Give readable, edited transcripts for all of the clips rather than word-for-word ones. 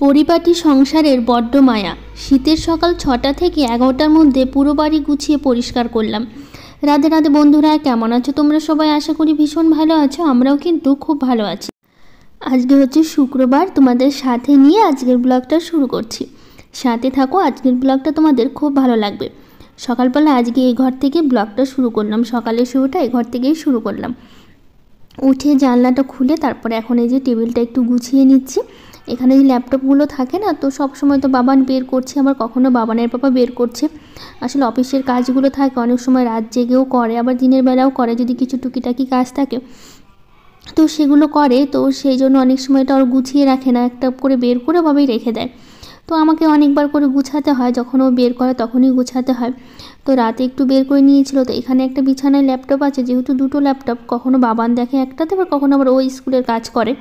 পরিপাটি সংসারের বড্ড মায়া। শীতের সকাল ৬টা থেকে ১১টার মধ্যে পুরো বাড়ি গুছিয়ে পরিষ্কার করলাম। রাধে রাধে বন্ধুরা, কেমন আছো তোমরা সবাই? আশা করি ভীষণ ভালো আছো। আমরাও কিন্তু খুব ভালো আছি। আজকে হচ্ছে শুক্রবার, তোমাদের সাথে নিয়ে আজকের ব্লগটা শুরু করছি। সাথে থাকো, আজকের ব্লগটা তোমাদের খুব ভালো লাগবে। সকালবেলা আজকে এই ঘর থেকে ব্লগটা শুরু করলাম, সকালের শুরুটা এই ঘর থেকেই শুরু করলাম। উঠে জানলাটা খুলে তারপরে এখন এই যে টেবিলটা একটু গুছিয়ে নিচ্ছি। এখানে যে ল্যাপটপগুলো থাকে না, তো সব সময় তো বাবান বের করছে, আবার কখনো বাবানের পাপা বের করছে। আসলে অফিসের কাজগুলো থাকে, অনেক সময় রাত জেগেও করে, আবার দিনের বেলাও করে যদি কিছু টুকিটাকি কাজ থাকে, তো সেগুলো করে। তো সেই জন্য অনেক সময় এটা ওর গুছিয়ে রাখে না, একটা করে বের করে ভাবেই রেখে দেয়। তো আমাকে অনেকবার করে গুছাতে হয়, যখন ও বের করে তখনই গুছাতে হয়। তো রাতে একটু বের করে নিয়েছিল। তো এখানে একটা বিছানায় ল্যাপটপ আছে, যেহেতু দুটো ল্যাপটপ, কখনো বাবান দেখে একটাতে, আবার কখনো আবার ও স্কুলের কাজ করে,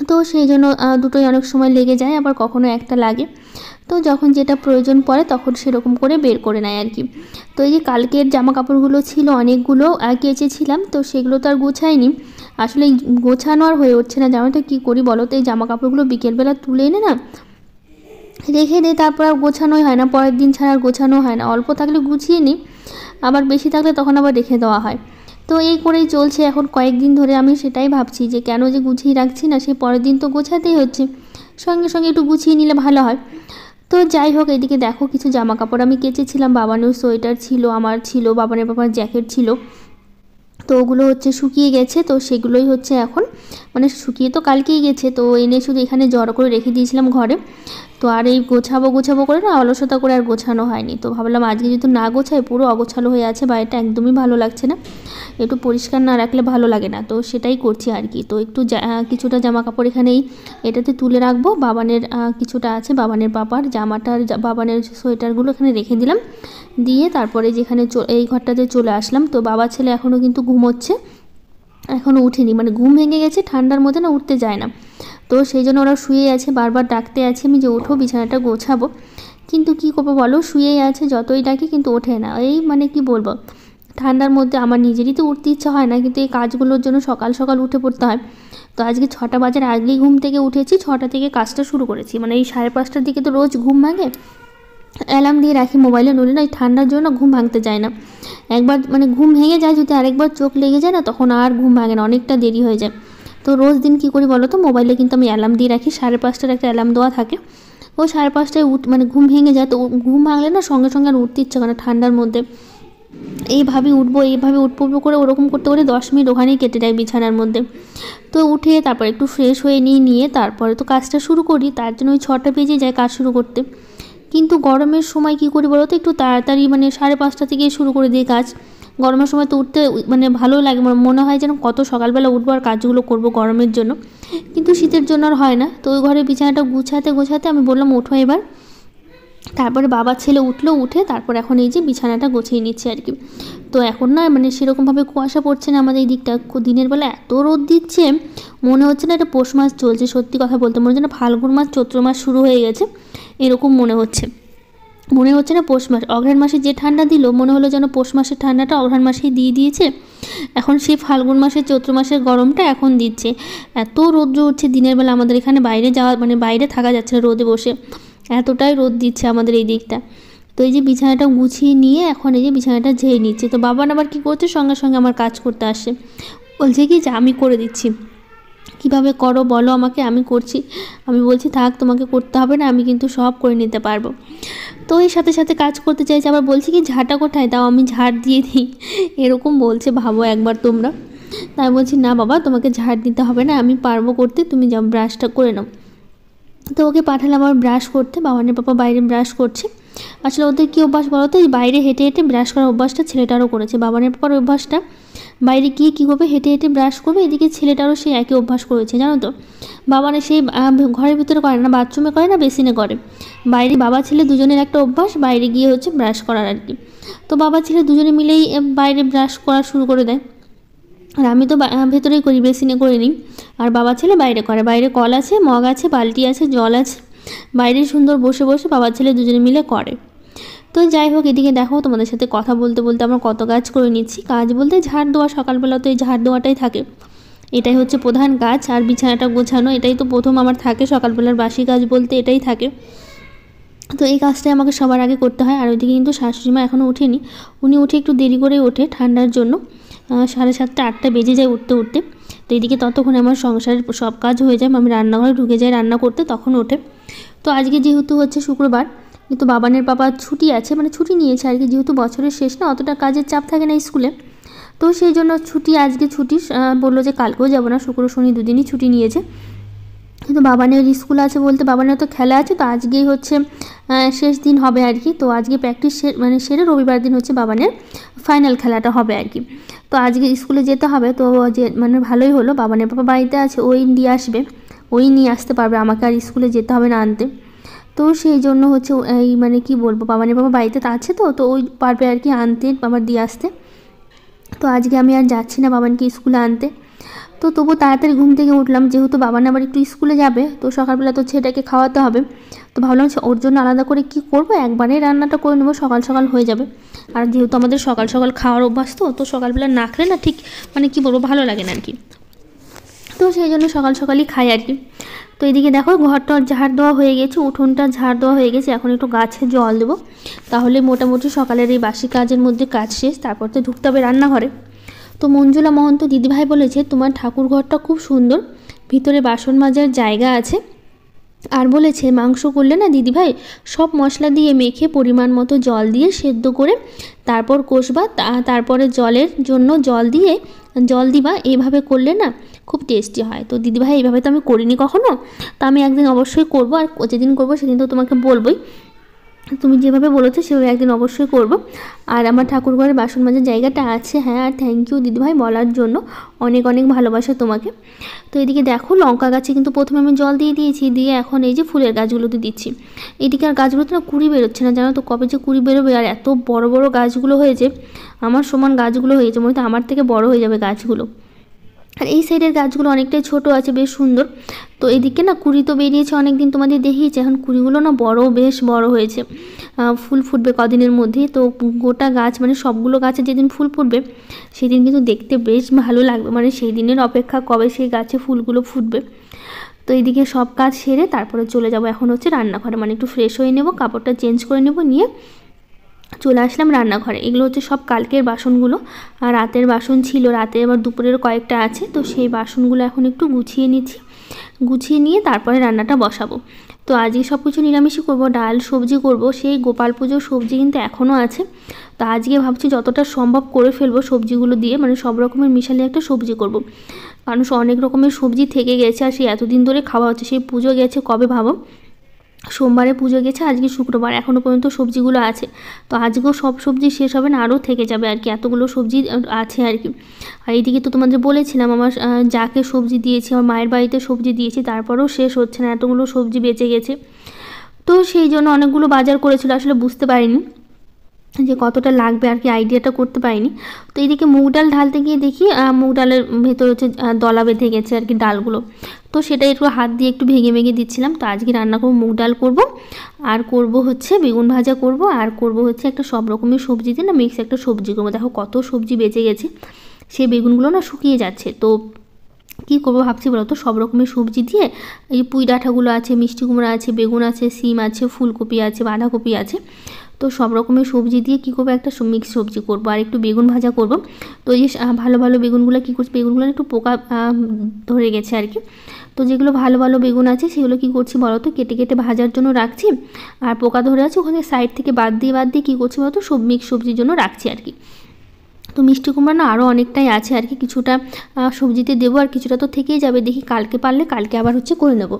তো সেই জন্য দুটোই অনেক সময় লেগে যায়, আবার কখনো একটা লাগে। তো যখন যেটা প্রয়োজন পড়ে তখন সেরকম করে বের করে নেয় আর কি। তো এই যে কালকের জামা কাপড়গুলো ছিল অনেকগুলো কেচেছিলাম, তো সেগুলো তো আর গোছাইনি। আসলে গোছানো আর হয়ে উঠছে না, জানো তো কী করি বলো তো? এই জামা কাপড়গুলো বিকেলবেলা তুলে এনে না রেখে দিই, তারপর আর গোছানোই হয় না, পরের দিন ছাড়া আর গোছানো হয় না। অল্প থাকলে গুছিয়ে নিই, আবার বেশি থাকলে তখন আবার রেখে দেওয়া হয়। তো এই করেই চলছে এখন কয়েকদিন ধরে। আমি সেটাই ভাবছি যে কেন যে গুছিয়ে রাখছি না, সেই পরের দিন তো গোছাতেই হচ্ছে, সঙ্গে সঙ্গে একটু গুছিয়ে নিলে ভালো হয়। তো যাই হোক, এদিকে দেখো কিছু জামা কাপড় আমি কেচেছিলাম। বাবানের সোয়েটার ছিল, আমার ছিল, বাবানের বাবার জ্যাকেট ছিল, তো ওগুলো হচ্ছে শুকিয়ে গেছে। তো সেগুলোই হচ্ছে এখন, মানে শুকিয়ে তো কালকেই গেছে, তো এনে শুধু এখানে জড়ো করে রেখে দিয়েছিলাম ঘরে। তো আর এই গোছাবো গোছাবো করে না অলসতা করে আর গোছানো হয়নি। তো ভাবলাম আজকে যদি না গোছাই, পুরো অগোছালো হয়ে আছে বাড়িটা, একদমই ভালো লাগছে না, একটু পরিষ্কার না রাখলে ভালো লাগে না। তো সেটাই করছি আর কি। তো একটু কিছুটা জামা কাপড় এখানেই এটাতে তুলে রাখবো। বাবানের কিছুটা আছে, বাবানের পাপার জামাটার, বাবানের সোয়েটারগুলো এখানে রেখে দিলাম, দিয়ে তারপরে যেখানে এই ঘরটাতে চলে আসলাম। তো বাবা ছেলে এখনও কিন্তু ঘুমোচ্ছে, এখনও উঠেনি, মানে ঘুম ভেঙে গেছে, ঠান্ডার মধ্যে না উঠতে যায় না। তো সেই জন্য ওরা শুয়ে আছে, বারবার ডাকতে আছে আমি যে ওঠো বিছানাটা গোছাবো, কিন্তু কী করবো বলো, শুয়েই আছে, যতই ডাকি কিন্তু ওঠে না। এই মানে কি বলবো, ঠান্ডার মধ্যে আমার নিজেরই তো উঠতে ইচ্ছা হয় না, কিন্তু এই কাজগুলোর জন্য সকাল সকাল উঠে পড়তে হয়। তো আজকে 6টা বাজার আগেই ঘুম থেকে উঠেছি, 6টা থেকে কাজটা শুরু করেছি। মানে এই 5:30টার দিকে তো রোজ ঘুম ভাঙে, অ্যালার্ম দিয়ে রাখি মোবাইলে, নইলে না এই ঠান্ডার জন্য ঘুম ভাঙতে যায় না। একবার মানে ঘুম ভেঙে যায়, যদি আরেকবার চোখ লেগে যায় না, তখন আর ঘুম ভাঙে না, অনেকটা দেরি হয়ে যায়। তো রোজ দিন কী করি বলো তো, মোবাইলে কিন্তু আমি অ্যালার্ম দিয়ে রাখি, 5:30টার একটা অ্যালার্ম দেওয়া থাকে। ও 5:30টায় মানে ঘুম ভেঙে যায়। তো ঘুম ভাঙলে না সঙ্গে সঙ্গে আর উঠতে ইচ্ছে করে না ঠান্ডার মধ্যে। এইভাবে উঠবো উঠবো করে ওরকম করতে করে 10 মিনিট ওখানেই কেটে যায় বিছানার মধ্যে। তো উঠে তারপর একটু ফ্রেশ হয়ে নিয়ে তারপরে তো কাজটা শুরু করি, তার জন্য ওই 6টা বেজে যায় কাজ শুরু করতে। কিন্তু গরমের সময় কী করি বলো তো, একটু তাড়াতাড়ি মানে 5:30 থেকেই শুরু করে দিই কাজ। গরমের সময় তো উঠতে মানে ভালো লাগে, মনে হয় যেন কত সকালবেলা উঠবো আর কাজগুলো করবো গরমের জন্য, কিন্তু শীতের জন্য আর হয় না। তো ওই ঘরে বিছানাটা গুছাতে গোছাতে আমি বললাম ওঠো এবার। তারপরে বাবা ছেলে উঠলো, উঠে তারপর এখন এই যে বিছানাটা গুছিয়ে নিচ্ছে আর কি। তো এখন না মানে সেরকমভাবে কুয়াশা পড়ছে না আমাদের এই দিকটা, দিনের বেলা এত রোদ দিচ্ছে, মনে হচ্ছে না এটা পৌষ মাস চলছে। সত্যি কথা বলতে মনে হচ্ছে না ফাল্গুন মাস চৈত্র মাস শুরু হয়ে গেছে, এরকম মনে হচ্ছে। মনে হচ্ছে না পৌষ মাস, অঘ্রাণ মাসে যে ঠান্ডা দিল, মনে হলো যেন পৌষ মাসের ঠান্ডাটা অঘ্রাণ মাসেই দিয়ে দিয়েছে। এখন সেই ফাল্গুন মাসের চৈত্র মাসের গরমটা এখন দিচ্ছে। এত রৌদ্র উঠছে দিনের বেলা, আমাদের এখানে বাইরে যাওয়া মানে বাইরে থাকা যাচ্ছে না রোদে বসে, এতটাই রোদ দিচ্ছে আমাদের এই দিকটা। তো এই যে বিছানাটা গুছিয়ে নিয়ে এখন এই যে বিছানাটা ঝেড়ে নিচ্ছে। তো বাবা আবার কী করছে, সঙ্গে সঙ্গে আমার কাজ করতে আসছে, বলছে কি যে আমি করে দিচ্ছি। কিভাবে করো বলো আমাকে, আমি করছি। আমি বলছি থাক, তোমাকে করতে হবে না, আমি কিন্তু সব করে নিতে পারবো। তো এর সাথে সাথে কাজ করতে চাইছে, আবার বলছি কি ঝাঁটা কোথায়, দাও আমি ঝাড় দিয়ে দিই, এরকম বলছে, ভাবো একবার তোমরা। তাই বলছি না বাবা, তোমাকে ঝাড় দিতে হবে না, আমি পারবো করতে, তুমি যাও ব্রাশটা করে নাও। তো ওকে পাঠালাম আবার ব্রাশ করতে, বাবানের পাপা বাইরে ব্রাশ করছে। আসলে ওদের কী অভ্যাস বলো তো, এই বাইরে হেঁটে হেঁটে ব্রাশ করার অভ্যাসটা ছেলেটারও করেছে। বাবানের পাপার অভ্যাসটা বাইরে গিয়ে কী করবে, হেঁটে হেঁটে ব্রাশ করবে, এদিকে ছেলেটারও সেই একই অভ্যাস করেছে জানো তো। বাবানে সেই ঘরের ভিতরে করে না, বাথরুমে করে না, বেসিনে করে। বাইরে বাবা ছেলে দুজনের একটা অভ্যাস, বাইরে গিয়ে হচ্ছে ব্রাশ করার আর কি। তো বাবা ছেলে দুজনে মিলেই বাইরে ব্রাশ করা শুরু করে দেয়, আর আমি তো ভেতরেই করি, বেসিনে করে নিই। আর বাবা ছেলে বাইরে করে, বাইরে কল আছে, মগ আছে, বালতি আছে, জল আছে, বাইরে সুন্দর বসে বসে বাবা ছেলে দুজনে মিলে করে। তো যাই হোক, এদিকে দেখো তোমাদের সাথে কথা বলতে বলতে আমার কত কাজ করে নিচ্ছি। কাজ বলতে ঝাড় দেওয়া, সকালবেলা তো এই ঝাড় দেওয়াটাই থাকে। এটাই হচ্ছে প্রধান কাজ। আর বিছানাটা গোছানো, এটাই তো প্রথম আমার থাকে, সকালবেলার বাসি কাজ বলতে এটাই থাকে। তো এই কাজটাই আমাকে সবার আগে করতে হয়। আর ওইদিকে কিন্তু শাশুড়ি মা এখনও ওঠেনি, উনি উঠে একটু দেরি করে ওঠে ঠান্ডার জন্য, 7:30 8টা বেজে যায় উঠতে উঠতে। তো এইদিকে ততক্ষণে আমার সংসারের সব কাজ হয়ে যায়, আমি রান্নাঘরে ঢুকে যাই রান্না করতে, তখন ওঠে। তো আজকে যেহেতু হচ্ছে শুক্রবার, কিন্তু বাবানের পাপা ছুটি আছে, মানে ছুটি নিয়েছে আর কি, যেহেতু বছরের শেষ না, অতটা কাজের চাপ থাকে না স্কুলে, তো সেই জন্য ছুটি, আজকে ছুটি। বললো যে কালকেও যাবো না, শুক্র শনি দুদিনই ছুটি নিয়েছে। কিন্তু বাবানের স্কুল আছে বলতে বাবানের তো খেলা আছে, তো আজকেই হচ্ছে শেষ দিন হবে আর কি। তো আজকে প্র্যাকটিস মানে সেরে রবিবার দিন হচ্ছে বাবানের ফাইনাল খেলাটা হবে আর কি। তো আজকে স্কুলে যেতে হবে, তো যে মানে ভালোই হলো, বাবানের পাপা বাড়িতে আছে, ওই দিয়ে আসবে, ওই নিয়ে আসতে পারবে, আমাকে আর স্কুলে যেতে হবে না আনতে। তো সেই জন্য হচ্ছে এই মানে কি বলবো, বাবানের বাবা বাড়িতে আছে, তো ওই পারবে আর কি আনতে, আবার দিয়ে আসতে। তো আজকে আমি আর যাচ্ছি না বাবানকে স্কুলে আনতে। তো তবু তাড়াতাড়ি ঘুম থেকে উঠলাম, যেহেতু বাবান আবার একটু স্কুলে যাবে, তো সকালবেলা তো ছেলেটাকে খাওয়াতে হবে। তো ভাবলাম ওর জন্য আলাদা করে কি করব, একবারেই রান্নাটা করে নেবো, সকাল সকাল হয়ে যাবে। আর যেহেতু আমাদের সকাল সকাল খাওয়ার অভ্যাস, তো সকালবেলা না খেলে না ঠিক মানে কি বলবো, ভালো লাগে না আর কি। তো সেই জন্য সকাল সকালই খাই আর কি। তো এদিকে দেখো ঘরটা ঝাড় দেওয়া হয়ে গেছে, উঠোনটা ঝাড় দেওয়া হয়ে গেছে, এখন একটু গাছে জল দেবো, তাহলে মোটামুটি সকালের এই বাসি কাজের মধ্যে কাজ শেষ। তারপর তো ঢুকতে হবে রান্নাঘরে। তো মঞ্জুলা মহন্ত দিদিভাই বলেছে তোমার ঠাকুর ঘরটা খুব সুন্দর, ভিতরে বাসন মাজার জায়গা আছে, আর বলেছে মাংস করলে না দিদিভাই সব মশলা দিয়ে মেখে পরিমাণ মতো জল দিয়ে সেদ্ধ করে তারপর কষবা, তারপরে জলের জন্য জল দিবা, এইভাবে করলে না খুব টেস্টি হয়। তো দিদিভাই এইভাবে তো আমি করিনি কখনো, তো আমি একদিন অবশ্যই করবো, আর যেদিন করবো সেদিন তো তোমাকে বলবোই, তুমি যেভাবে বলেছো সেভাবে একদিন অবশ্যই করব। আর আমার ঠাকুরঘরের বাসন মাজার জায়গাটা আছে, হ্যাঁ, আর থ্যাংক ইউ দিদিভাই বলার জন্য, অনেক অনেক ভালোবাসা তোমাকে। তো এদিকে দেখো লঙ্কা গাছে কিন্তু প্রথমে আমি জল দিয়ে দিয়েছি, দিয়ে এখন এই যে ফুলের গাছগুলোতে দিচ্ছি। এদিকে আর গাছগুলোতে না কুড়ি বেরোচ্ছে না, জানো তো কবে যে কুড়ি বেরোবে, আর এত বড় বড় গাছগুলো হয়েছে, আমার সমান গাছগুলো হয়েছে, মনে হয় আমার থেকে বড় হয়ে যাবে গাছগুলো। আর এই সাইডের গাছগুলো অনেকটাই ছোট আছে, বেশ সুন্দর। তো এদিকে না কুড়ি তো বেরিয়েছে অনেক দিন, তোমাদের দেখিয়েছে, এখন কুড়িগুলো না বেশ বড় হয়েছে, ফুল ফুটবে কদিনের মধ্যেই। তো গোটা গাছ মানে সবগুলো গাছে যেদিন ফুল ফুটবে সেদিন কিন্তু দেখতে বেশ ভালো লাগবে, মানে সেই দিনের অপেক্ষা কবে সেই গাছে ফুলগুলো ফুটবে। তো এইদিকে সব কাজ সেরে তারপরে চলে যাব এখন হচ্ছে রান্নাঘরে, মানে একটু ফ্রেশ হয়ে নেব, কাপড়টা চেঞ্জ করে নেব, নিয়ে চলে আসলাম রান্নাঘরে। এগুলো হচ্ছে সব কালকের বাসনগুলো, আর রাতের বাসন ছিল, রাতে আবার দুপুরের কয়েকটা আছে, তো সেই বাসনগুলো এখন একটু গুছিয়ে নিচ্ছি, গুছিয়ে নিয়ে তারপরে রান্নাটা বসাবো। তো আজকে সব কিছু নিরামিষই করবো, ডাল সবজি করব, সেই গোপাল পুজোর সবজি কিন্তু এখনও আছে। তো আজকে ভাবছি যতটা সম্ভব করে ফেলবো সবজিগুলো দিয়ে, মানে সব রকমের মিশালে একটা সবজি করব, কারণ অনেক রকমের সবজি থেকে গেছে, আর সেই এতদিন ধরে খাওয়া হচ্ছে, সেই পুজো গেছে কবে ভাবো, সোমবারে পুজো গেছে, আজকে শুক্রবার, এখনও পর্যন্ত সবজিগুলো আছে। তো আজকেও সব সবজি শেষ হবে না, আরও থেকে যাবে আর কি, এতগুলো সবজি আছে আর কি। আর এইদিকে তো তোমাদের বলেছিলাম আমার যাকে সবজি দিয়েছি, আমার মায়ের বাড়িতে সবজি দিয়েছি, তারপরেও শেষ হচ্ছে না, এতগুলো সবজি বেঁচে গেছে। তো সেই জন্য অনেকগুলো বাজার করেছিল, আসলে বুঝতে পারিনি যে কতটা লাগবে আর কি, আইডিয়াটা করতে পারিনি। তো এইদিকে মুগ ডাল ঢালতে গিয়ে দেখি মুগ ডালের ভেতর হচ্ছে দলা বেঁধে গেছে আর কি ডালগুলো, তো সেটা একটু হাত দিয়ে একটু ভেঙে দিচ্ছিলাম। তো আজকে রান্না করবো মুগ ডাল করব, আর করব হচ্ছে বেগুন ভাজা করব, আর করব হচ্ছে একটা সব রকমের সবজি দিয়ে না মিক্স একটা সবজি করবো। দেখো কত সবজি বেঁচে গেছে, সেই বেগুনগুলো না শুকিয়ে যাচ্ছে, তো কী করবো ভাবছি বলো তো, সব রকমের সবজি দিয়ে, এই পুঁই ডাঁটাগুলো আছে, মিষ্টি কুমড়া আছে, বেগুন আছে, সিম আছে, ফুলকপি আছে, বাঁধাকপি আছে, তো সব রকমের সবজি দিয়ে কী করবো একটা মিক্স সবজি করবো, আর একটু বেগুন ভাজা করব। তো এই যে ভালো ভালো বেগুনগুলো কী করছি, বেগুনগুলো একটু পোকা ধরে গেছে আর কি, তো যেগুলো ভালো ভালো বেগুন আছে সেগুলো কী করছি বলো তো, কেটে কেটে ভাজার জন্য রাখছি, আর পোকা ধরে আছে ওখানে সাইড থেকে বাদ দিয়ে কী করছি বলো তো, সব মিক্স সবজির জন্য রাখছি আর কি। তো মিষ্টি কুমড়া না আরও অনেকটাই আছে আর কি, কিছুটা সবজিতে দেবো, আর কিছুটা তো থেকেই যাবে, দেখি কালকে পারলে কালকে আবার হচ্ছে করে নেব।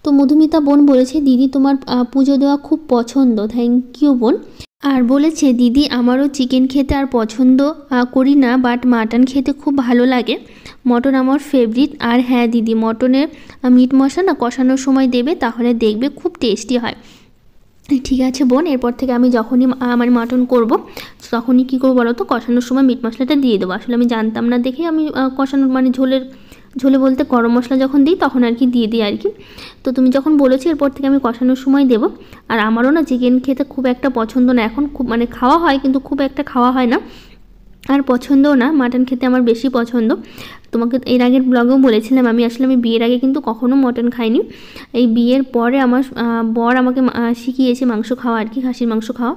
তো মধুমিতা বোন বলেছে দিদি তোমার পুজো দেওয়া খুব পছন্দ, থ্যাংক ইউ বোন। আর বলেছে দিদি আমারও চিকেন খেতে আর পছন্দ করি না, বাট মাটন খেতে খুব ভালো লাগে, মটন আমার ফেভারিট। আর হ্যাঁ দিদি মটনের মিট মশলা না কষানোর সময় দেবে, তাহলে দেখবে খুব টেস্টি হয়। ঠিক আছে বোন, এরপর থেকে আমি যখনই মানে মাটন করব তখনই কী করবো বলো তো, কষানোর সময় মিট মশলাটা দিয়ে দেবো। আসলে আমি জানতাম না দেখে আমি কষানোর মানে ঝোলে বলতে গরম মশলা যখন দিই তখন আর কি দিয়ে দিই আর কি। তো তুমি যখন বলেছো এরপর থেকে আমি কষানোর সময় দেবো। আর আমারও না চিকেন খেতে খুব একটা পছন্দ না, এখন খুব মানে খাওয়া হয় কিন্তু খুব একটা খাওয়া হয় না, আর পছন্দও না, মাটন খেতে আমার বেশি পছন্দ। তোমাকে এর আগের ব্লগেও বলেছিলাম আমি বিয়ের আগে কিন্তু কখনো মটন খাইনি। এই বিয়ের পরে আমার বর আমাকে শিখিয়েছে মাংস খাওয়া আর কি, খাসির মাংস খাওয়া।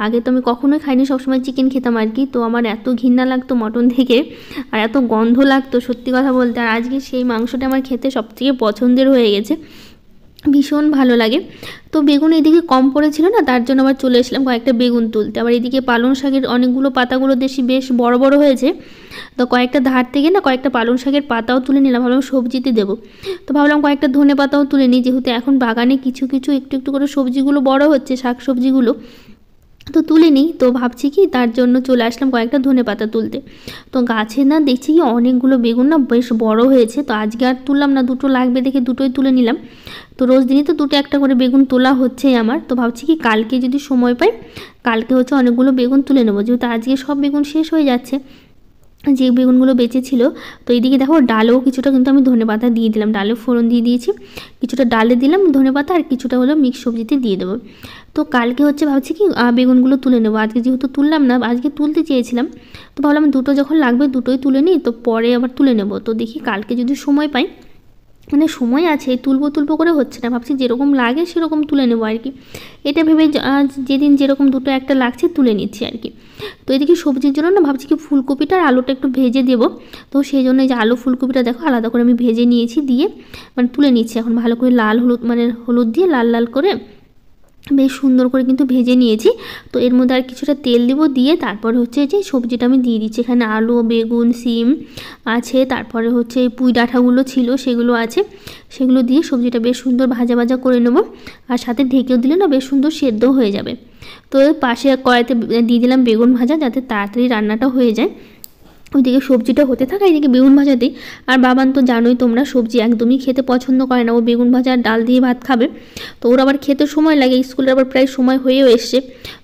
আগে তো আমি কখনোই খাইনি, সবসময় চিকেন খেতাম আর কি। তো আমার এত ঘৃণা লাগতো মটন থেকে, আর এত গন্ধ লাগতো সত্যি কথা বলতে। আর আজকে সেই মাংসটা আমার খেতে সবথেকে পছন্দের হয়ে গেছে, ভীষণ ভালো লাগে। তো বেগুন এদিকে কম পড়েছিল না, তার জন্য আবার চলে এসলাম কয়েকটা বেগুন তুলতে। আবার এদিকে পালং শাকের অনেকগুলো পাতাগুলো বেশ বড় বড় হয়েছে, তো কয়েকটা ধার থেকে না কয়েকটা পালং শাকের পাতাও তুলে নিলাম, ভাবলাম সবজিতে দেবো। তো ভাবলাম কয়েকটা ধনে পাতাও তুলে নিই, যেহেতু এখন বাগানে কিছু কিছু একটু একটু করে সবজিগুলো বড় হচ্ছে, শাক সবজিগুলো তো তুলে নিই। তো ভাবছি কি তার জন্য চলে আসলাম কয়েকটা ধনে পাতা তুলতে। তো গাছে না দেখছি কি অনেকগুলো বেগুন না বেশ বড় হয়েছে। তো আজকে আর তুললাম না, দুটো লাগবে দেখে দুটোই তুলে নিলাম। তো রোজ দিনই তো দুটো একটা করে বেগুন তোলা হচ্ছেই আমার। তো ভাবছি কি কালকে যদি সময় পাই, কালকে হচ্ছে অনেকগুলো বেগুন তুলে নেবো, যেহেতু আজকে সব বেগুন শেষ হয়ে যাচ্ছে যে বেগুনগুলো বেঁচে ছিল। তো এইদিকে দেখো ডালেও কিছুটা কিন্তু আমি ধনেপাতা দিয়ে দিলাম, ডালে ফোড়ন দিয়ে দিয়েছি, কিছুটা ডালে দিলাম ধনেপাতা, আর কিছুটা হলো মিক্স সবজিতে দিয়ে দেবো। তো কালকে হচ্ছে ভাবছি কি বেগুনগুলো তুলে নেবো, আজকে যেহেতু তুললাম না, আজকে তুলতে চেয়েছিলাম। তো ভাবলাম দুটো যখন লাগবে দুটোই তুলে নিই, তো পরে আবার তুলে নেবো। তো দেখি কালকে যদি সময় পাই, মানে সময় আছে, তুলবো করে হচ্ছে না, ভাবছি যেরকম লাগে সেরকম তুলে নেবো আর কি। এটা ভেবে যেদিন যেরকম দুটো একটা লাগছে তুলে নিচ্ছি আর কি। তো এদিকে সবজির জন্য না ভাবছি কি ফুলকপিটা আর আলুটা একটু ভেজে দেবো। তো সেই জন্য এই যে আলু ফুলকপিটা দেখো আলাদা করে আমি ভেজে নিয়েছি, দিয়ে মানে তুলে নিচ্ছি এখন ভালো করে, লাল হলুদ মানে হলুদ দিয়ে লাল লাল করে বেশ সুন্দর করে কিন্তু ভেজে নিয়েছি। তো এর মধ্যে আর কিছুটা তেল দেবো, দিয়ে তারপরে হচ্ছে যে সবজিটা আমি দিয়ে দিচ্ছি। এখানে আলু, বেগুন, সিম আছে, তারপরে হচ্ছে পুঁই ডাঁটাগুলো ছিল সেগুলো আছে, সেগুলো দিয়ে সবজিটা বেশ সুন্দর ভাজা ভাজা করে নেব। আর সাথে ঢেকেও দিলে না বেশ সুন্দর সেদ্ধ হয়ে যাবে। তো পাশে কড়াইতে দিয়ে দিলাম বেগুন ভাজা, যাতে তাড়াতাড়ি রান্নাটা হয়ে যায়। ওইদিকে সবজিটা হতে থাকা, এদিকে বেগুন ভাজা দিই। আর বাবান তো জানোই তোমরা সবজি একদমই খেতে পছন্দ করে না, ও বেগুন ভাজা আর ডাল দিয়ে ভাত খাবে। তো ওর আবার খেতে সময় লাগে, স্কুলের আবার প্রায় সময় হয়েও এসছে।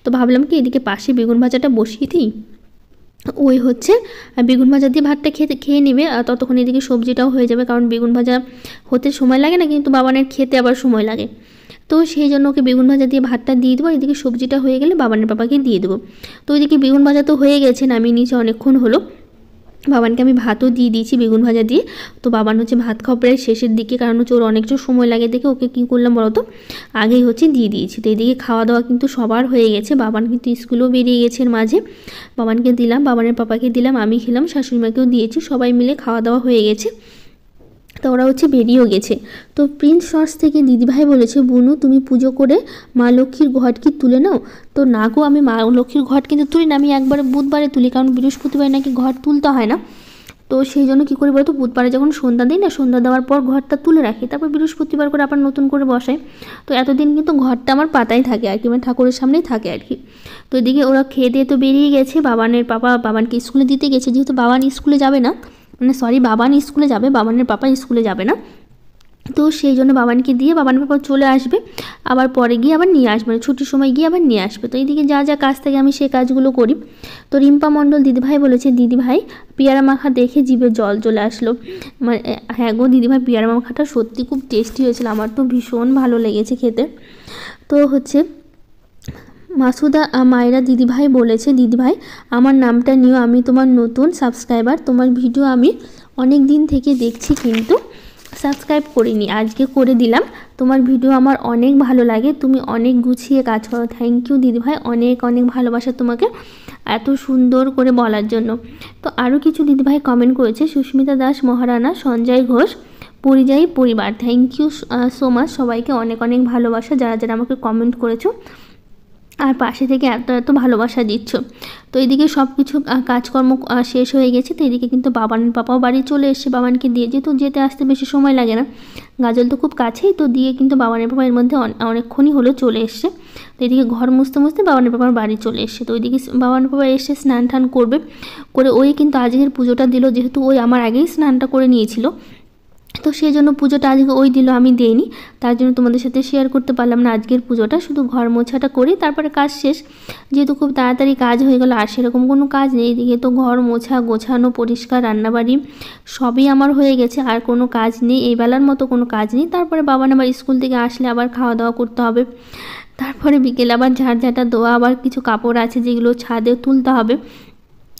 তো ভাবলাম কি এদিকে পাশে বেগুন ভাজাটা বসিয়ে দিই, ওই হচ্ছে বেগুন ভাজা দিয়ে ভাতটা খেয়ে নেবে, আর ততক্ষণ এদিকে সবজিটাও হয়ে যাবে। কারণ বেগুন ভাজা হতে সময় লাগে না, কিন্তু বাবানের খেতে আবার সময় লাগে। তো সেই জন্য ওকে বেগুন ভাজা দিয়ে ভাতটা দিয়ে দেবো, এদিকে সবজিটা হয়ে গেলে বাবানের পাপাকে দিয়ে দেবো। তো ওইদিকে বেগুন ভাজা তো হয়ে গেছে, নামিয়ে নিচে অনেকক্ষণ হলো। বাবানকে আমি ভাতও দিয়ে দিয়েছি বেগুন ভাজা দিয়ে। তো বাবান হচ্ছে ভাত খাওয়া প্রায় শেষের দিকে, কারণ হচ্ছে ওর অনেকটা সময় লাগে দেখে ওকে কী করলাম বলো তো, আগেই হচ্ছে দিয়ে দিয়েছি। তো এদিকে খাওয়া দাওয়া কিন্তু সবার হয়ে গেছে, বাবান কিন্তু স্কুলেও বেরিয়ে গেছে এর মাঝে। বাবানকে দিলাম, বাবানের পাপাকে দিলাম, আমি খেলাম, শাশুড়িমাকেও দিয়েছি, সবাই মিলে খাওয়া দাওয়া হয়ে গেছে। তো ওরা হচ্ছে বেরিয়েও গেছে। তো প্রিন্স শর্টস থেকে দিদিভাই বলেছে, বুনু তুমি পুজো করে মা লক্ষ্মীর ঘট কি তুলে নাও? তো না গো, আমি মা লক্ষ্মীর ঘট কিন্তু তুলি না, আমি একবারে বুধবারে তুলি, কারণ বৃহস্পতিবার নাকি ঘট তুলতে হয় না। তো সেই জন্য কী করি বলতো, বুধবারে যখন সন্ধ্যা দিই না, সন্ধ্যা দেওয়ার পর ঘরটা তুলে রাখি, তারপর বৃহস্পতিবার করে আবার নতুন করে বসাই। তো এতদিন কিন্তু ঘরটা আমার পাতাই থাকে আর কি, মানে ঠাকুরের সামনেই থাকে আর কি। তো এদিকে ওরা খেয়ে দিয়ে তো বেরিয়ে গেছে, বাবানকে স্কুলে দিতে গেছে, যেহেতু বাবান স্কুলে যাবে না, মানে সরি বাবান স্কুলে যাবে, বাবানের পাপা স্কুলে যাবে না। তো সেই জন্য বাবানকে দিয়ে বাবানের পাপা চলে আসবে, আবার পরে গিয়ে আবার নিয়ে আসবে, মানে ছুটির সময় গিয়ে আবার নিয়ে আসবে। তো এইদিকে যা যা কাজ থাকে আমি সেই কাজগুলো করি। তো রিম্পা মণ্ডল দিদিভাই বলেছে, দিদিভাই পেয়ারা মাখা দেখে জিভে জল চলে আসলো। মানে হ্যাঁ গো দিদিভাই, পেয়ারা মাখাটা সত্যি খুব টেস্টি হয়েছিল, আমার তো ভীষণ ভালো লেগেছে খেতে। তো হচ্ছে মাসুদা মায়েরা দিদিভাই বলেছে, দিদিভাই আমার নামটা নিও, আমি তোমার নতুন সাবস্ক্রাইবার, তোমার ভিডিও আমি অনেক দিন থেকে দেখছি কিন্তু সাবস্ক্রাইব করিনি, আজকে করে দিলাম। তোমার ভিডিও আমার অনেক ভালো লাগে, তুমি অনেক গুছিয়ে কাজ করো। থ্যাংক ইউ দিদিভাই, অনেক অনেক ভালোবাসা তোমাকে এত সুন্দর করে বলার জন্য। তো আরও কিছু দিদিভাই কমেন্ট করেছে, সুস্মিতা দাস মহারানা, সঞ্জয় ঘোষ, পরিযায়ী পরিবার। থ্যাংক ইউ সো মাচ, সবাইকে অনেক অনেক ভালোবাসা যারা যারা আমাকে কমেন্ট করেছো আর পাশে থেকে এত এত ভালোবাসা দিচ্ছ। তো এদিকে সব কিছু কাজকর্ম শেষ হয়ে গেছে। তো এদিকে কিন্তু বাবানের পাপাও বাড়ি চলে এসছে, বাবানকে দিয়ে, যেহেতু যেতে আসতে বেশি সময় লাগে না, গাজল তো খুব কাছেই, তো দিয়ে কিন্তু বাবানের পাপা এর মধ্যে অনেকক্ষণই হলো চলে এসছে। তো এদিকে ঘর মুছতে মুছতে বাবানের পাপার বাড়ি চলে এসছে। তো ওইদিকে বাবানের পাপা এসে স্নান টান করবে, করে ওই কিন্তু আজকের পুজোটা দিল, যেহেতু ওই আমার আগেই স্নানটা করে নিয়েছিল, তো সেই জন্য পুজোটা আজকে ওই দিল, আমি দেইনি, তার জন্য তোমাদের সাথে শেয়ার করতে পারলাম না আজকের পুজোটা। শুধু ঘর মোছাটা করি, তারপরে কাজ শেষ, যেহেতু খুব তাড়াতাড়ি কাজ হয়ে গেল, আর সেরকম কোনো কাজ নেই। এদিকে তো ঘর মোছা, গোছানো, পরিষ্কার, রান্নাবাড়ি সবই আমার হয়ে গেছে, আর কোনো কাজ নেই, এই বেলার মতো কোনো কাজ নেই। তারপরে বাবান আবার স্কুল থেকে আসলে আবার খাওয়া দাওয়া করতে হবে, তারপরে বিকেলে আবার ঝাড় ঝাঁটা দেওয়া, আবার কিছু কাপড় আছে যেগুলো ছাদে তুলতে হবে।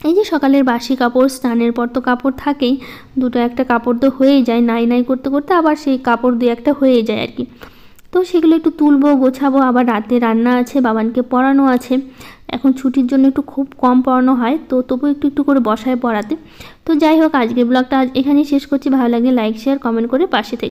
এই যে সকালের বাসি কাপড়, স্নানের পর তো কাপড় থাকেই, দুটো একটা কাপড় তো হয়েই যায়, নাই নাই করতে করতে আবার সেই কাপড় দু একটা হয়ে যায় আর কি। তো সেগুলো একটু তুলবো, গোছাবো, আবার রাতে রান্না আছে, বাবানকে পড়ানো আছে। এখন ছুটির জন্য একটু খুব কম পড়ানো হয়, তো তবু একটু একটু করে বসায় পড়াতে। তো যাই হোক, আজকের ব্লগটা এখানেই শেষ করছি। ভালো লাগলে লাইক শেয়ার কমেন্ট করে পাশে থেকে